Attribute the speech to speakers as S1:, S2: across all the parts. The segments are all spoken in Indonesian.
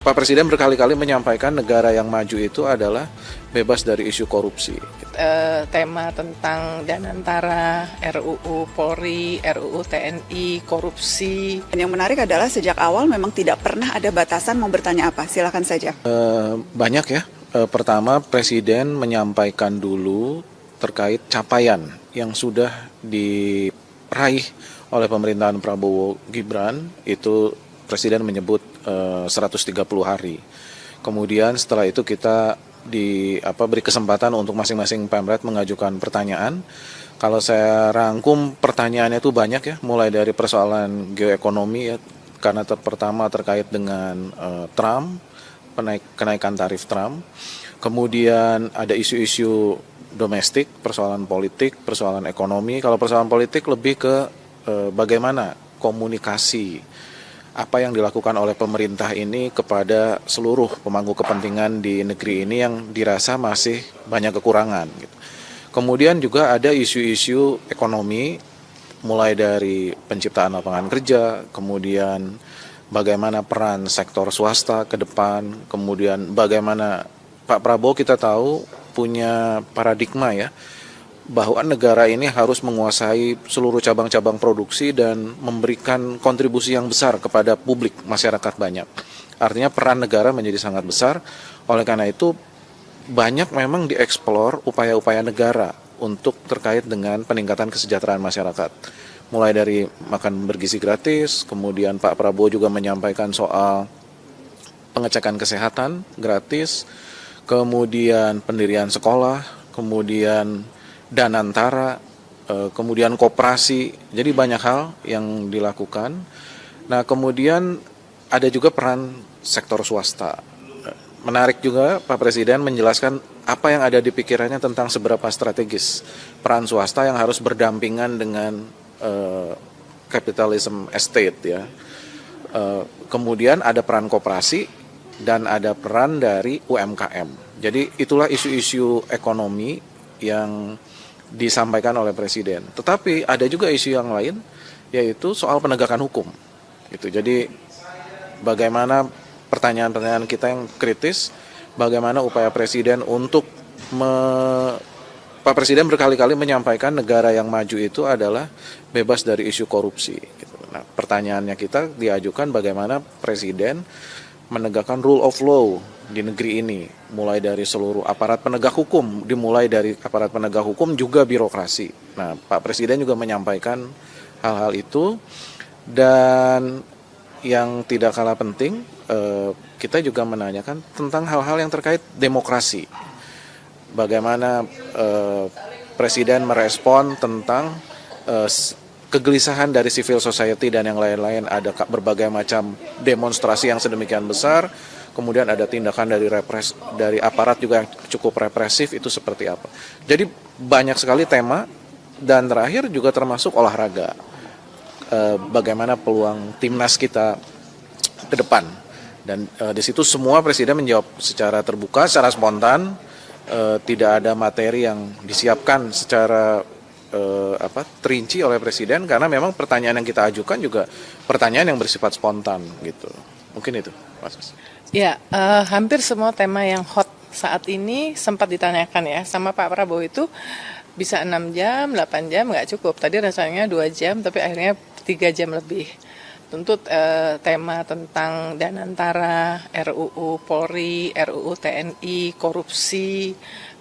S1: Pak Presiden berkali-kali menyampaikan negara yang maju itu adalah bebas dari isu korupsi.
S2: Tema tentang Danantara, RUU Polri, RUU TNI, korupsi.
S3: Yang menarik adalah sejak awal memang tidak pernah ada batasan mau bertanya apa. Silakan saja.
S1: Banyak ya. Pertama, Presiden menyampaikan dulu terkait capaian yang sudah diraih oleh pemerintahan Prabowo Gibran. Itu Presiden menyebut 130 hari. Kemudian setelah itu kita beri kesempatan untuk masing-masing pemret mengajukan pertanyaan. Kalau saya rangkum pertanyaannya itu banyak ya, mulai dari persoalan geoekonomi ya, karena pertama terkait dengan Trump, kenaikan tarif Trump. Kemudian ada isu-isu domestik, persoalan politik, persoalan ekonomi. Kalau persoalan politik lebih ke bagaimana komunikasi apa yang dilakukan oleh pemerintah ini kepada seluruh pemangku kepentingan di negeri ini yang dirasa masih banyak kekurangan. Gitu. Kemudian juga ada isu-isu ekonomi, mulai dari penciptaan lapangan kerja, kemudian bagaimana peran sektor swasta ke depan, kemudian bagaimana Pak Prabowo kita tahu punya paradigma ya, bahwa negara ini harus menguasai seluruh cabang-cabang produksi dan memberikan kontribusi yang besar kepada publik, masyarakat banyak. Artinya peran negara menjadi sangat besar, oleh karena itu banyak memang dieksplor upaya-upaya negara untuk terkait dengan peningkatan kesejahteraan masyarakat. Mulai dari makan bergizi gratis, kemudian Pak Prabowo juga menyampaikan soal pengecekan kesehatan gratis, kemudian pendirian sekolah, kemudian Danantara, kemudian koperasi, jadi banyak hal yang dilakukan. Nah kemudian ada juga peran sektor swasta. Menarik juga Pak Presiden menjelaskan apa yang ada di pikirannya tentang seberapa strategis peran swasta yang harus berdampingan dengan capitalism estate ya. Kemudian ada peran koperasi dan ada peran dari UMKM. Jadi itulah isu-isu ekonomi yang disampaikan oleh Presiden. Tetapi ada juga isu yang lain, yaitu soal penegakan hukum. Gitu. Jadi bagaimana pertanyaan-pertanyaan kita yang kritis, bagaimana upaya Presiden untuk Pak Presiden berkali-kali menyampaikan negara yang maju itu adalah bebas dari isu korupsi. Gitu. Nah, pertanyaannya kita diajukan bagaimana Presiden menegakkan rule of law di negeri ini, mulai dari seluruh aparat penegak hukum, dimulai dari aparat penegak hukum juga birokrasi. Nah, Pak Presiden juga menyampaikan hal-hal itu, dan yang tidak kalah penting, kita juga menanyakan tentang hal-hal yang terkait demokrasi. Bagaimana Presiden merespon tentang kegelisahan dari civil society dan yang lain-lain, ada berbagai macam demonstrasi yang sedemikian besar, kemudian ada tindakan dari aparat juga yang cukup represif, itu seperti apa. Jadi banyak sekali tema, dan terakhir juga termasuk olahraga. Bagaimana peluang timnas kita ke depan. Dan di situ semua Presiden menjawab secara terbuka, secara spontan, tidak ada materi yang disiapkan secara terinci oleh Presiden, karena memang pertanyaan yang kita ajukan juga pertanyaan yang bersifat spontan gitu. Mungkin itu, Mas.
S2: Ya, hampir semua tema yang hot saat ini sempat ditanyakan ya sama Pak Prabowo. Itu bisa 6 jam, 8 jam nggak cukup. Tadi rasanya 2 jam, tapi akhirnya 3 jam lebih. Tentu tema tentang Danantara, RUU Polri, RUU TNI, korupsi,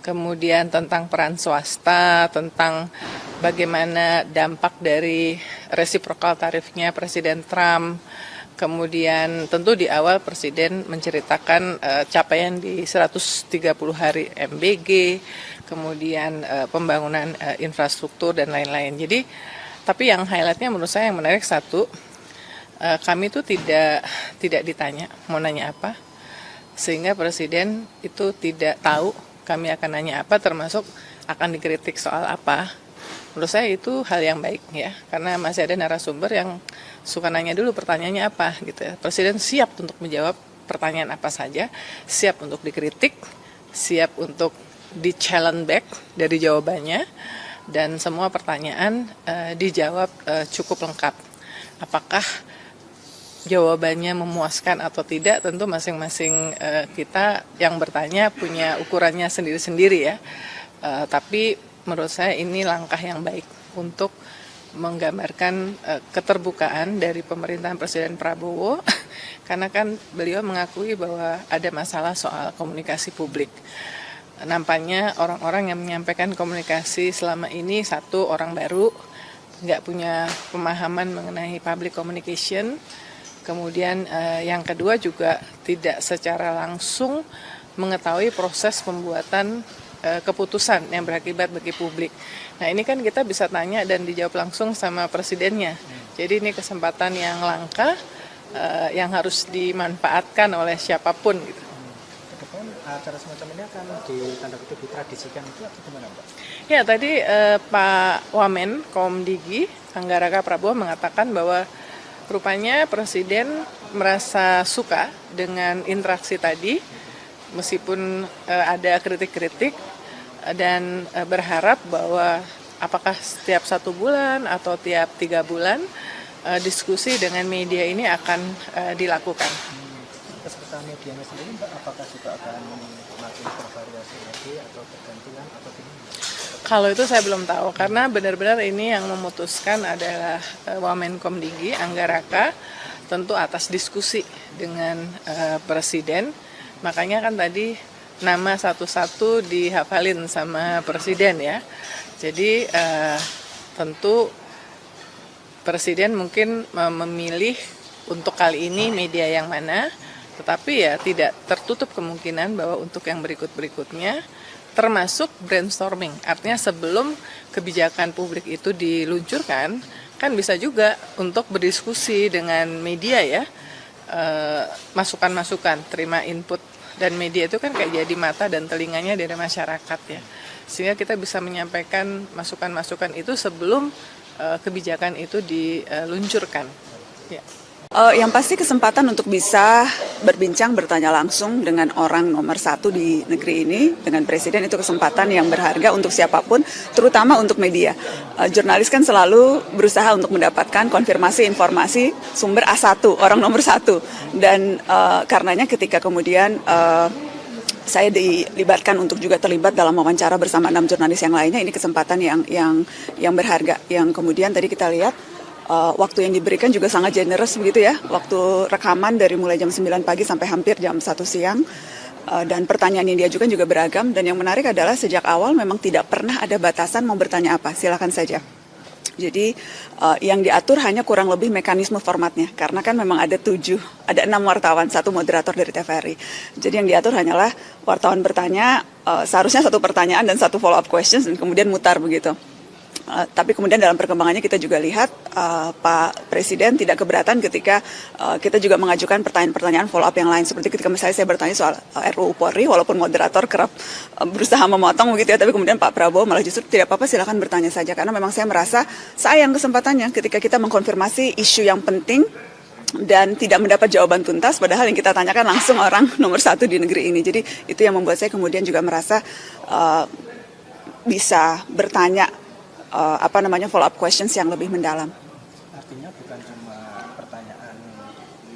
S2: kemudian tentang peran swasta, tentang bagaimana dampak dari resiprokal tarifnya Presiden Trump. Kemudian tentu di awal Presiden menceritakan capaian di 130 hari MBG, kemudian pembangunan infrastruktur dan lain-lain. Jadi, tapi yang highlightnya menurut saya yang menarik satu, kami itu tidak ditanya mau nanya apa, sehingga Presiden itu tidak tahu kami akan nanya apa, termasuk akan dikritik soal apa. Menurut saya itu hal yang baik ya, karena masih ada narasumber yang suka nanya dulu pertanyaannya apa gitu ya. Presiden siap untuk menjawab pertanyaan apa saja, siap untuk dikritik, siap untuk di-challenge back dari jawabannya, dan semua pertanyaan dijawab cukup lengkap. Apakah jawabannya memuaskan atau tidak tentu masing-masing kita yang bertanya punya ukurannya sendiri-sendiri ya. Tapi menurut saya ini langkah yang baik untuk menggambarkan keterbukaan dari pemerintahan Presiden Prabowo karena kan beliau mengakui bahwa ada masalah soal komunikasi publik. Nampaknya orang-orang yang menyampaikan komunikasi selama ini satu orang baru, nggak punya pemahaman mengenai public communication. Kemudian yang kedua juga tidak secara langsung mengetahui proses pembuatan keputusan yang berakibat bagi publik. Nah ini kan kita bisa tanya dan dijawab langsung sama presidennya. Jadi ini kesempatan yang langka yang harus dimanfaatkan oleh siapapun gitu.
S4: Kedepan acara semacam ini akan ditanda kutip ditradisikan itu atau gimana Mbak?
S2: Ya tadi Pak Wamen Komdigi Anggaraka Prabowo mengatakan bahwa rupanya Presiden merasa suka dengan interaksi tadi meskipun ada kritik-kritik dan berharap bahwa apakah setiap 1 bulan atau tiap 3 bulan diskusi dengan media ini akan dilakukan.
S4: Kesertaan medianya sendiri Mbak, apakah juga akan makin bervariasi lagi atau bergantian atau gimana?
S2: Kalau itu saya belum tahu karena benar-benar ini yang memutuskan adalah Wamenkomdigi Anggaraka tentu atas diskusi dengan Presiden. Makanya kan tadi nama satu-satu dihafalin sama Presiden ya. Jadi tentu Presiden mungkin memilih untuk kali ini media yang mana, tetapi ya tidak tertutup kemungkinan bahwa untuk yang berikut-berikutnya termasuk brainstorming. Artinya sebelum kebijakan publik itu diluncurkan, kan bisa juga untuk berdiskusi dengan media ya, masukan-masukan, terima input. Dan media itu kan kayak jadi mata dan telinganya dari masyarakat ya. Sehingga kita bisa menyampaikan masukan-masukan itu sebelum kebijakan itu diluncurkan. Ya.
S3: Yang pasti kesempatan untuk bisa berbincang, bertanya langsung dengan orang nomor 1 di negeri ini, dengan Presiden, itu kesempatan yang berharga untuk siapapun, terutama untuk media. Jurnalis kan selalu berusaha untuk mendapatkan konfirmasi informasi sumber A1, orang nomor 1. Dan karenanya ketika kemudian saya dilibatkan untuk juga terlibat dalam wawancara bersama 6 jurnalis yang lainnya, ini kesempatan yang berharga. Yang kemudian tadi kita lihat waktu yang diberikan juga sangat generous begitu ya. Waktu rekaman dari mulai jam 9 pagi sampai hampir jam 1 siang. Dan pertanyaan yang diajukan juga beragam. Dan yang menarik adalah sejak awal memang tidak pernah ada batasan mau bertanya apa. Silakan saja. Jadi yang diatur hanya kurang lebih mekanisme formatnya. Karena kan memang ada 6 wartawan, 1 moderator dari TVRI. Jadi yang diatur hanyalah wartawan bertanya, seharusnya 1 pertanyaan dan 1 follow up questions dan kemudian mutar begitu. Tapi kemudian dalam perkembangannya kita juga lihat Pak Presiden tidak keberatan ketika kita juga mengajukan pertanyaan-pertanyaan follow up yang lain. Seperti ketika misalnya saya bertanya soal RUU Polri, walaupun moderator kerap berusaha memotong begitu ya, tapi kemudian Pak Prabowo malah justru tidak apa-apa, silakan bertanya saja. Karena memang saya merasa sayang kesempatannya ketika kita mengkonfirmasi isu yang penting dan tidak mendapat jawaban tuntas, padahal yang kita tanyakan langsung orang nomor 1 di negeri ini. Jadi itu yang membuat saya kemudian juga merasa bisa bertanya follow up questions yang lebih mendalam.
S4: Artinya bukan cuma pertanyaan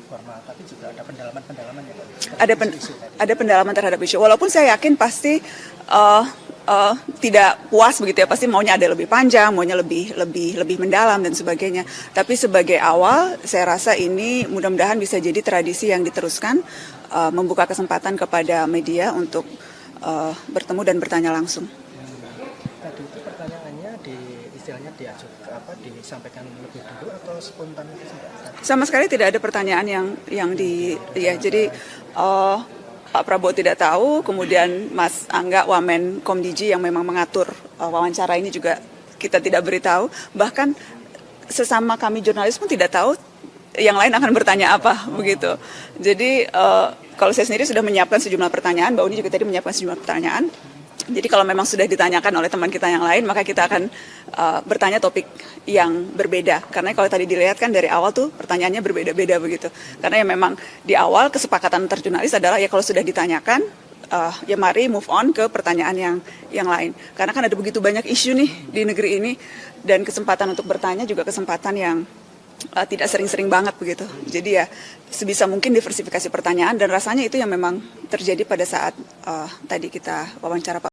S4: formal, tapi juga ada pendalaman-pendalaman ya Pak?
S3: Ada pendalaman terhadap isu. Walaupun saya yakin pasti tidak puas begitu ya, pasti maunya ada lebih panjang, maunya lebih mendalam dan sebagainya. Tapi sebagai awal, saya rasa ini mudah-mudahan bisa jadi tradisi yang diteruskan, membuka kesempatan kepada media untuk bertemu dan bertanya langsung.
S4: Tadi itu pertanyaannya istilahnya disampaikan lebih dulu atau spontan itu Mbak?
S3: Sama sekali tidak ada pertanyaan jadi Pak Prabowo tidak tahu, kemudian Mas Angga Wamenkomdigi yang memang mengatur wawancara ini juga kita tidak beritahu, bahkan sesama kami jurnalis pun tidak tahu yang lain akan bertanya apa begitu. Jadi kalau saya sendiri sudah menyiapkan sejumlah pertanyaan, Mbak Uni juga tadi menyiapkan sejumlah pertanyaan. Jadi kalau memang sudah ditanyakan oleh teman kita yang lain, maka kita akan bertanya topik yang berbeda. Karena kalau tadi dilihat kan dari awal tuh pertanyaannya berbeda-beda begitu. Karena ya memang di awal kesepakatan antar jurnalis adalah ya kalau sudah ditanyakan, ya mari move on ke pertanyaan yang lain. Karena kan ada begitu banyak isu nih di negeri ini, dan kesempatan untuk bertanya juga kesempatan yang tidak sering-sering banget begitu. Jadi ya sebisa mungkin diversifikasi pertanyaan dan rasanya itu yang memang terjadi pada saat tadi kita wawancara Pak